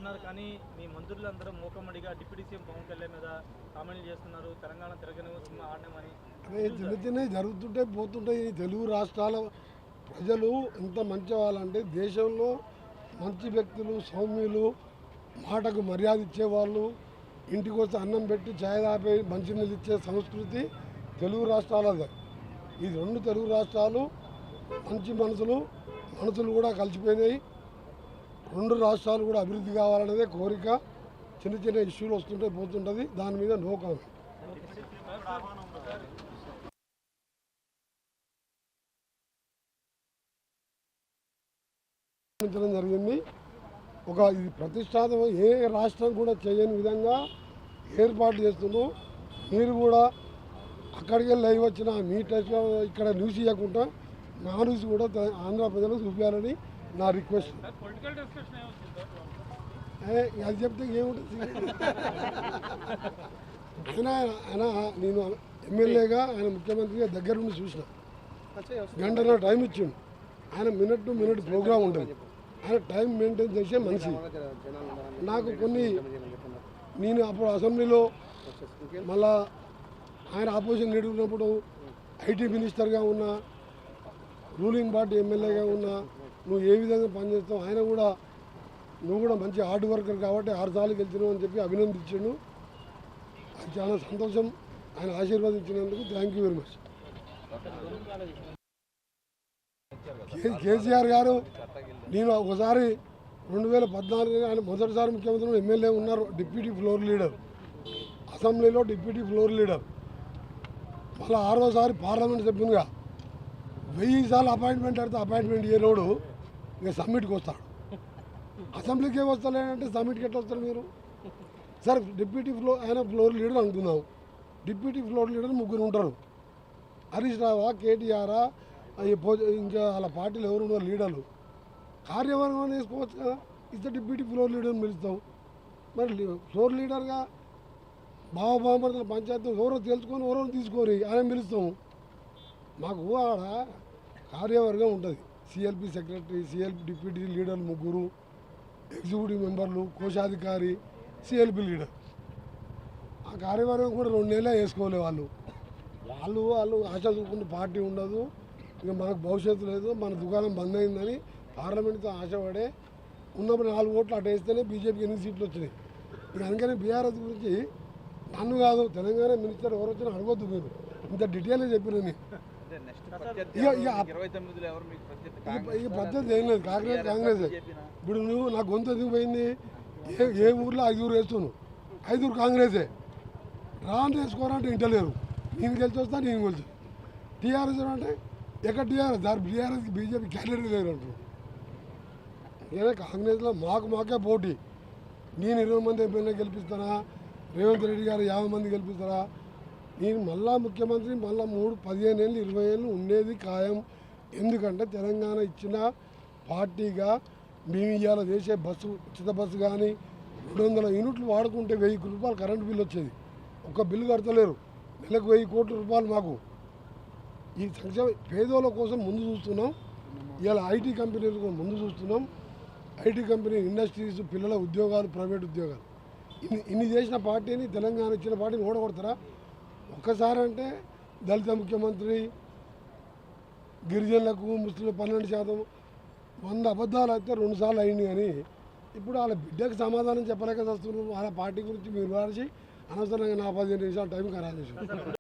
చేస్తున్నారు కానీ మీ మంత్రులందరూ మూకమ్మడిగా డిప్యూటీ సీఎం పవన్ కళ్యాణ్ మీద కామెంట్లు చేస్తున్నారు. తెలంగాణ తిరగని సినిమా ఆడమని. చిన్న చిన్నవి జరుగుతుంటాయి పోతుంటాయి. తెలుగు రాష్ట్రాల ప్రజలు ఎంత మంచి వాళ్ళంటే దేశంలో మంచి వ్యక్తులు, సౌమ్యులు, మాటకు మర్యాద ఇచ్చేవాళ్ళు, ఇంటికి వస్తే అన్నం పెట్టి ఛాయ్ తాపి మంచినీళ్ళు ఇచ్చే సంస్కృతి తెలుగు రాష్ట్రాలదే. ఈ రెండు తెలుగు రాష్ట్రాలు మంచి మనసులు కూడా కలిసిపోయినాయి. రెండు రాష్ట్రాలు కూడా అభివృద్ధి కావాలనేదే కోరిక. చిన్న చిన్న ఇష్యూలు వస్తుంటే పోతుంటుంది, దాని మీద నో కామెంట్. జరిగింది ఇది ప్రతిష్టాత్మక, ఏ రాష్ట్రం కూడా చేయని విధంగా ఏర్పాటు చేస్తున్నాం. మీరు కూడా అక్కడికి లైవ్ వచ్చిన మీ టెస్ట్ ఇక్కడ న్యూస్ ఇవ్వకుండా నా న్యూస్ కూడా ఆంధ్ర ప్రజలకు చూపించాలని నా రిక్వెస్ట్. అది చెప్తే ఏముంటుంది. ఆయన నేను ఎమ్మెల్యేగా ఆయన ముఖ్యమంత్రిగా దగ్గర నుండి చూసిన, గంటన్నర టైం ఇచ్చిండు. ఆయన మినిట్ టు మినిట్ ప్రోగ్రామ్ ఉంటుంది. ఆయన టైం మెయింటైన్ చేసే మనిషి. నాకు నేను అప్పుడు అసెంబ్లీలో మళ్ళా ఆయన ఆపోజిషన్ లీడర్ ఉన్నప్పుడు ఐటీ మినిస్టర్గా ఉన్నా, రూలింగ్ పార్టీ ఎమ్మెల్యేగా ఉన్నా, నువ్వు ఏ విధంగా పనిచేస్తావు, ఆయన కూడా నువ్వు కూడా మంచి హార్డ్ వర్కర్ కాబట్టి 6 సార్లు గెలిచినావు అని చెప్పి అభినందించాడు. అది చాలా సంతోషం. ఆయన ఆశీర్వదించినందుకు thank you very much. KCR గారు నేను ఒకసారి 2014 ఆయన మొదటిసారి ముఖ్యమంత్రి ఎమ్మెల్యే ఉన్నారు, డిప్యూటీ ఫ్లోర్ లీడర్, అసెంబ్లీలో డిప్యూటీ ఫ్లోర్ లీడర్. మళ్ళీ 6వసారి పార్లమెంట్ సభ్యునిగా 1000 సార్లు అపాయింట్మెంట్ అడితే అపాయింట్మెంట్ ఇయ్యనోడు ఇక సమ్మిట్కి వస్తాడు. అసెంబ్లీకే వస్తలేనంటే సమ్మిట్కి ఎట్లా వస్తారు మీరు? సరే ఆయన ఫ్లోర్ లీడర్ అనుకుందాం. డిప్యూటీ ఫ్లోర్ లీడర్ 3 ఉంటారు. హరీష్ రావా, కేటీఆరా, ఇంకా వాళ్ళ పార్టీలో ఎవరున్నారు లీడర్లు, కార్యవర్గం వేసుకోవచ్చు కదా. ఇస్తే డిప్యూటీ ఫ్లోర్ లీడర్ని పిలుస్తాం. మరి ఫ్లోర్ లీడర్గా బావబామర్తల పంచాయతీ ఎవరో తెలుసుకొని ఎవరో తీసుకొని ఆయన పిలుస్తాం. మాకు ఆడ కార్యవర్గం ఉంటుంది. సిఎల్పి సెక్రటరీ, సిఎల్పి డిప్యూటీ లీడర్లు 3, ఎగ్జిక్యూటివ్ మెంబర్లు, కోశాధికారి, సిఎల్పి లీడర్. ఆ కార్యవర్గం కూడా 2 నెలలే వేసుకోలే వాళ్ళు ఆశ చూసుకుంటే పార్టీ ఉండదు, ఇక మనకు భవిష్యత్తు లేదు, మన దుకాణం బంద్ అయిందని పార్లమెంట్తో ఆశపడే ఉన్నప్పుడు 4 ఓట్లు అటు వేస్తేనే బీజేపీకి 8 సీట్లు వచ్చినాయి. ఇక అందుకని బీఆర్ఎస్ గురించి నన్ను కాదు తెలంగాణ మినిస్టర్ ఎవరు వచ్చినా అడగొద్దు. మీరు ఇంత డీటెయిల్గా చెప్పిన ఈ పద్ధతి ఏం లేదు. కాంగ్రెస్ ఇప్పుడు నువ్వు నా గొంతు ఎందుకు పోయింది? ఏ ఊర్లో 5 ఊరు వేస్తున్నావు, 5 ఊరు కాంగ్రెసే. రాను వేసుకోవాలంటే ఇంటలేరు. నేను గెలిచి వస్తా, నేను గెలిచి. టీఆర్ఎస్ అంటే ఎక్కడ టీఆర్ఎస్ దాని బీఆర్ఎస్కి బీజేపీ క్యాండిడేట్ లేరు అంటారు. నేనే కాంగ్రెస్లో మాకే పోటీ. నేను 20 మంది ఎమ్మెల్యే గెలిపిస్తానా, రేవంత్ రెడ్డి గారు 50 మంది గెలిపిస్తారా? నేను మళ్ళా ముఖ్యమంత్రి మళ్ళీ 15 ఏళ్ళు 20 ఏళ్ళు ఉండేది ఖాయం. ఎందుకంటే తెలంగాణ ఇచ్చిన పార్టీగా మేము ఇవాళ చేసే బస్సు, ఉచిత బస్సు కానీ 200 యూనిట్లు వాడుకుంటే 1000 రూపాయలు కరెంటు బిల్లు వచ్చేది. ఒక్క బిల్లు కడతలేరు. నెలకు 1000 కోట్ల రూపాయలు. మాకు ఈ సంక్షేమ పేదోళ్ళ కోసం ముందు చూస్తున్నాం. ఇవాళ ఐటీ కంపెనీలు కూడా ముందు చూస్తున్నాం. ఐటీ కంపెనీ, ఇండస్ట్రీస్, పిల్లల ఉద్యోగాలు, ప్రైవేట్ ఉద్యోగాలు, ఇన్ని చేసిన పార్టీని, తెలంగాణ ఇచ్చిన పార్టీని ఓడగొడతారా? ఒక్కసారి అంటే దళిత ముఖ్యమంత్రి, గిరిజనులకు, ముస్లింలు 12%, 100 అబద్ధాలు అయితే 2 సార్లు అయింది. కానీ ఇప్పుడు వాళ్ళ బిడ్డకు సమాధానం చెప్పలేక వస్తున్నారు. వాళ్ళ పార్టీ గురించి మీరు వాడిచి అనవసరంగా నా 15 నిమిషాలు టైం ఖరాబ్ చేశారు.